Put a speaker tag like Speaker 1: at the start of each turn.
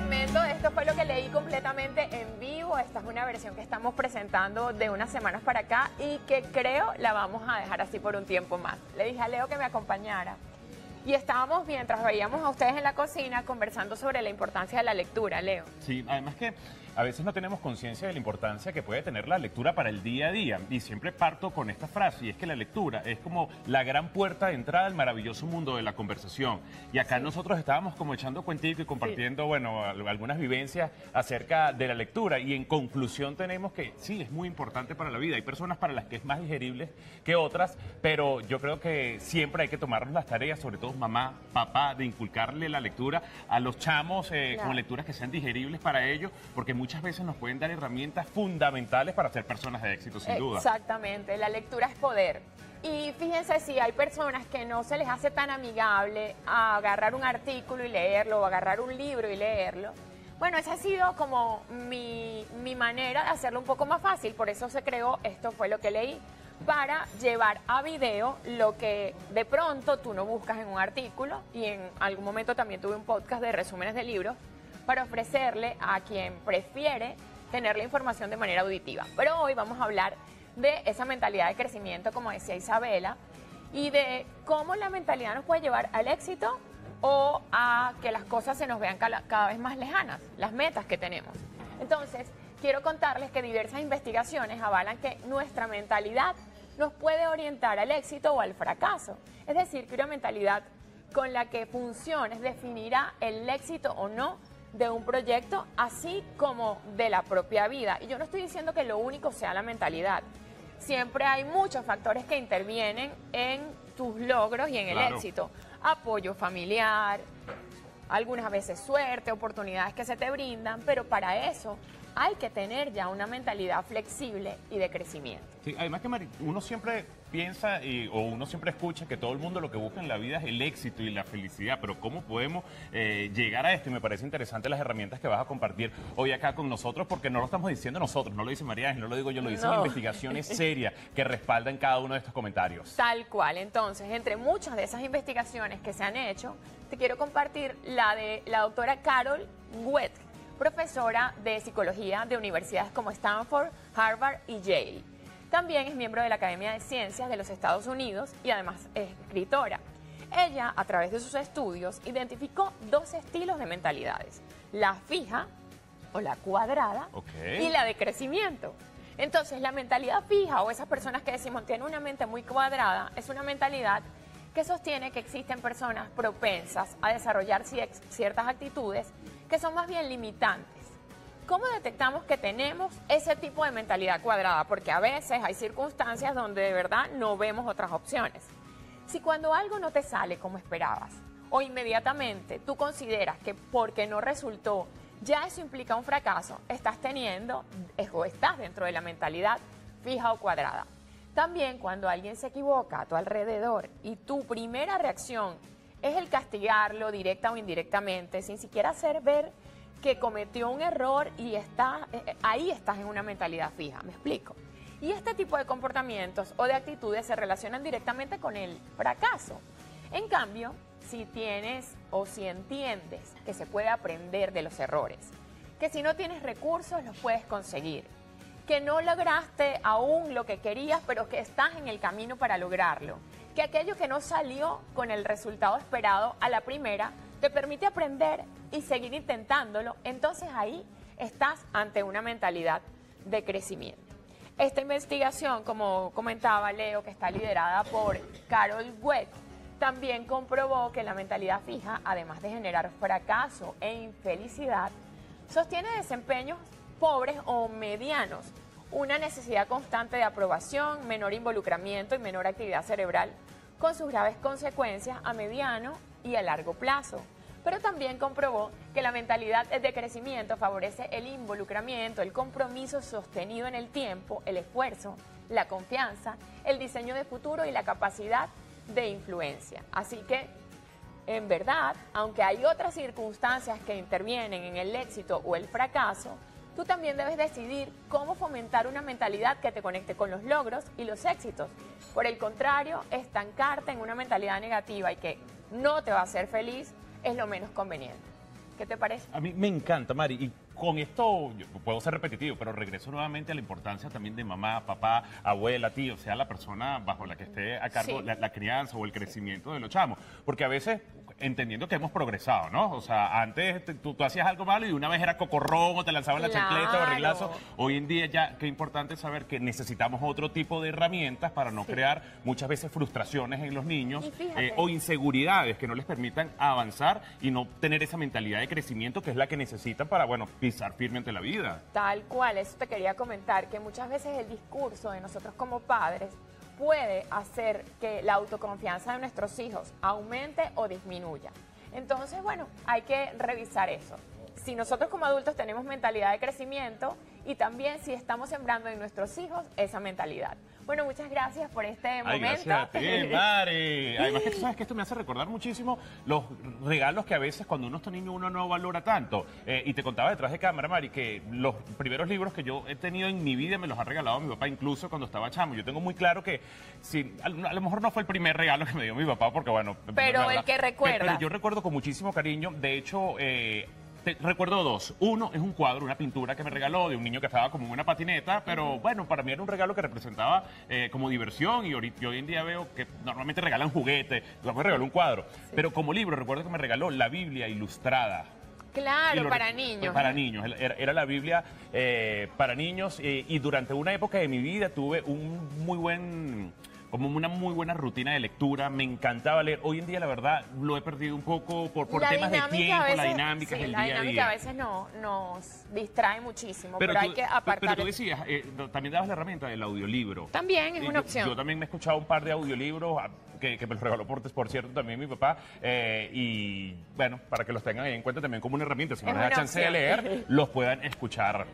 Speaker 1: segmento. Esto fue lo que leí completamente en vivo. Esta es una versión que estamos presentando de unas semanas para acá y que creo la vamos a dejar así por un tiempo más. Le dije a Leo que me acompañara y estábamos, mientras veíamos a ustedes en la cocina, conversando sobre la importancia de la lectura, Leo.
Speaker 2: Sí, además que a veces no tenemos conciencia de la importancia que puede tener la lectura para el día a día. Y siempre parto con esta frase, y es que la lectura es como la gran puerta de entrada al maravilloso mundo de la conversación. Y acá nosotros estábamos como echando cuentico y compartiendo, bueno, algunas vivencias acerca de la lectura. Y en conclusión tenemos que sí, es muy importante para la vida. Hay personas para las que es más digerible que otras, pero yo creo que siempre hay que tomarnos las tareas, sobre todo mamá, papá, de inculcarle la lectura a los chamos con lecturas que sean digeribles para ellos, porque muchas veces nos pueden dar herramientas fundamentales para ser personas de éxito, sin duda.
Speaker 1: Exactamente, la lectura es poder. Y fíjense, si hay personas que no se les hace tan amigable a agarrar un artículo y leerlo, o agarrar un libro y leerlo, bueno, esa ha sido como mi manera de hacerlo un poco más fácil. Por eso se creó, esto fue lo que leí, para llevar a video lo que de pronto tú no buscas en un artículo. Y en algún momento también tuve un podcast de resúmenes de libros para ofrecerle a quien prefiere tener la información de manera auditiva. Pero hoy vamos a hablar de esa mentalidad de crecimiento, como decía Isabela, y de cómo la mentalidad nos puede llevar al éxito o a que las cosas se nos vean cada vez más lejanas, las metas que tenemos. Entonces, quiero contarles que diversas investigaciones avalan que nuestra mentalidad nos puede orientar al éxito o al fracaso. Es decir, que una mentalidad con la que funciones definirá el éxito o no de un proyecto, así como de la propia vida. Y yo no estoy diciendo que lo único sea la mentalidad. Siempre hay muchos factores que intervienen en tus logros y en el éxito. Apoyo familiar, algunas veces suerte, oportunidades que se te brindan, pero para eso hay que tener ya una mentalidad flexible y de crecimiento.
Speaker 2: Sí, además que uno siempre piensa o uno siempre escucha que todo el mundo lo que busca en la vida es el éxito y la felicidad, pero ¿cómo podemos llegar a esto? Y me parece interesante las herramientas que vas a compartir hoy acá con nosotros, porque no lo estamos diciendo nosotros, no lo dice María Ángel, no lo digo yo, lo dicen investigaciones serias que respaldan cada uno de estos comentarios.
Speaker 1: Tal cual. Entonces, entre muchas de esas investigaciones que se han hecho, te quiero compartir la de la doctora Carol Dweck, profesora de psicología de universidades como Stanford, Harvard y Yale. También es miembro de la Academia de Ciencias de los Estados Unidos y además es escritora. Ella, a través de sus estudios, identificó dos estilos de mentalidades: la fija o la cuadrada y la de crecimiento. Entonces, la mentalidad fija, o esas personas que decimos tienen una mente muy cuadrada, es una mentalidad que sostiene que existen personas propensas a desarrollar ciertas actitudes que son más bien limitantes. ¿Cómo detectamos que tenemos ese tipo de mentalidad cuadrada? Porque a veces hay circunstancias donde de verdad no vemos otras opciones. Si cuando algo no te sale como esperabas, o inmediatamente tú consideras que porque no resultó, ya eso implica un fracaso, estás teniendo o estás dentro de la mentalidad fija o cuadrada. También cuando alguien se equivoca a tu alrededor y tu primera reacción es el castigarlo directa o indirectamente, sin siquiera hacer ver que cometió un error y ahí estás en una mentalidad fija, ¿me explico? Y este tipo de comportamientos o de actitudes se relacionan directamente con el fracaso. En cambio, si tienes o si entiendes que se puede aprender de los errores, que si no tienes recursos los puedes conseguir, que no lograste aún lo que querías, pero que estás en el camino para lograrlo, que aquello que no salió con el resultado esperado a la primera te permite aprender y seguir intentándolo, entonces ahí estás ante una mentalidad de crecimiento. Esta investigación, como comentaba Leo, que está liderada por Carol Dweck, también comprobó que la mentalidad fija, además de generar fracaso e infelicidad, sostiene desempeños pobres o medianos, una necesidad constante de aprobación, menor involucramiento y menor actividad cerebral, con sus graves consecuencias a mediano y a largo plazo. Pero también comprobó que la mentalidad de crecimiento favorece el involucramiento, el compromiso sostenido en el tiempo, el esfuerzo, la confianza, el diseño de futuro y la capacidad de influencia. Así que, en verdad, aunque hay otras circunstancias que intervienen en el éxito o el fracaso, tú también debes decidir cómo fomentar una mentalidad que te conecte con los logros y los éxitos. Por el contrario, estancarte en una mentalidad negativa y que no te va a hacer feliz es lo menos conveniente. ¿Qué te parece?
Speaker 2: A mí me encanta, Mari, y con esto yo puedo ser repetitivo, pero regreso nuevamente a la importancia también de mamá, papá, abuela, tío, sea la persona bajo la que esté a cargo
Speaker 1: Sí.
Speaker 2: la crianza o el crecimiento de los chamos. Porque a veces, entendiendo que hemos progresado, ¿no? O sea, antes tú hacías algo malo y una vez era cocorrón o te lanzaban la chancleta o el
Speaker 1: Claro.
Speaker 2: reglazo. Hoy en día ya, qué importante saber que necesitamos otro tipo de herramientas para no
Speaker 1: Sí.
Speaker 2: crear muchas veces frustraciones en los niños
Speaker 1: Y fíjate.
Speaker 2: o inseguridades que no les permitan avanzar y no tener esa mentalidad de crecimiento que es la que necesitan para, bueno, pisar firme ante la vida.
Speaker 1: Tal cual, eso te quería comentar, que muchas veces el discurso de nosotros como padres puede hacer que la autoconfianza de nuestros hijos aumente o disminuya. Entonces, bueno, hay que revisar eso. Si nosotros como adultos tenemos mentalidad de crecimiento y también si estamos sembrando en nuestros hijos esa mentalidad. Bueno, muchas gracias por este
Speaker 2: Ay,
Speaker 1: momento.
Speaker 2: gracias a ti, Mari. Además que tú sabes que esto me hace recordar muchísimo los regalos que a veces cuando uno está niño uno no valora tanto. Y te contaba detrás de cámara, Mari, que los primeros libros que yo he tenido en mi vida me los ha regalado mi papá incluso cuando estaba chamo. Yo tengo muy claro que a lo mejor no fue el primer regalo que me dio mi papá porque, bueno...
Speaker 1: Pero
Speaker 2: la verdad,
Speaker 1: el que recuerdas.
Speaker 2: Pero yo recuerdo con muchísimo cariño. De hecho... recuerdo dos. Uno es un cuadro, una pintura que me regaló de un niño que estaba como en una patineta, pero bueno, para mí era un regalo que representaba como diversión y yo hoy en día veo que normalmente regalan juguetes, me regaló un cuadro, pero como libro recuerdo que me regaló la Biblia ilustrada.
Speaker 1: Claro,
Speaker 2: Y
Speaker 1: para niños.
Speaker 2: Para niños, era la Biblia para niños y durante una época de mi vida tuve como una muy buena rutina de lectura, me encantaba leer. Hoy en día, la verdad, lo he perdido un poco por
Speaker 1: La
Speaker 2: temas de
Speaker 1: dinámica
Speaker 2: tiempo,
Speaker 1: a veces-
Speaker 2: la dinámica
Speaker 1: sí,
Speaker 2: es el
Speaker 1: la
Speaker 2: día a
Speaker 1: dinámica
Speaker 2: día.
Speaker 1: a veces nos distrae muchísimo, pero hay que
Speaker 2: Pero
Speaker 1: apartar.
Speaker 2: tú decías, también dabas la herramienta del audiolibro.
Speaker 1: También es
Speaker 2: Y
Speaker 1: una opción.
Speaker 2: Yo también me he escuchado un par de audiolibros que me los regaló por cierto también mi papá. Y bueno, para que los tengan ahí en cuenta también como una herramienta. Si no
Speaker 1: Es
Speaker 2: les da
Speaker 1: una
Speaker 2: chance de
Speaker 1: opción.
Speaker 2: leer, los puedan escuchar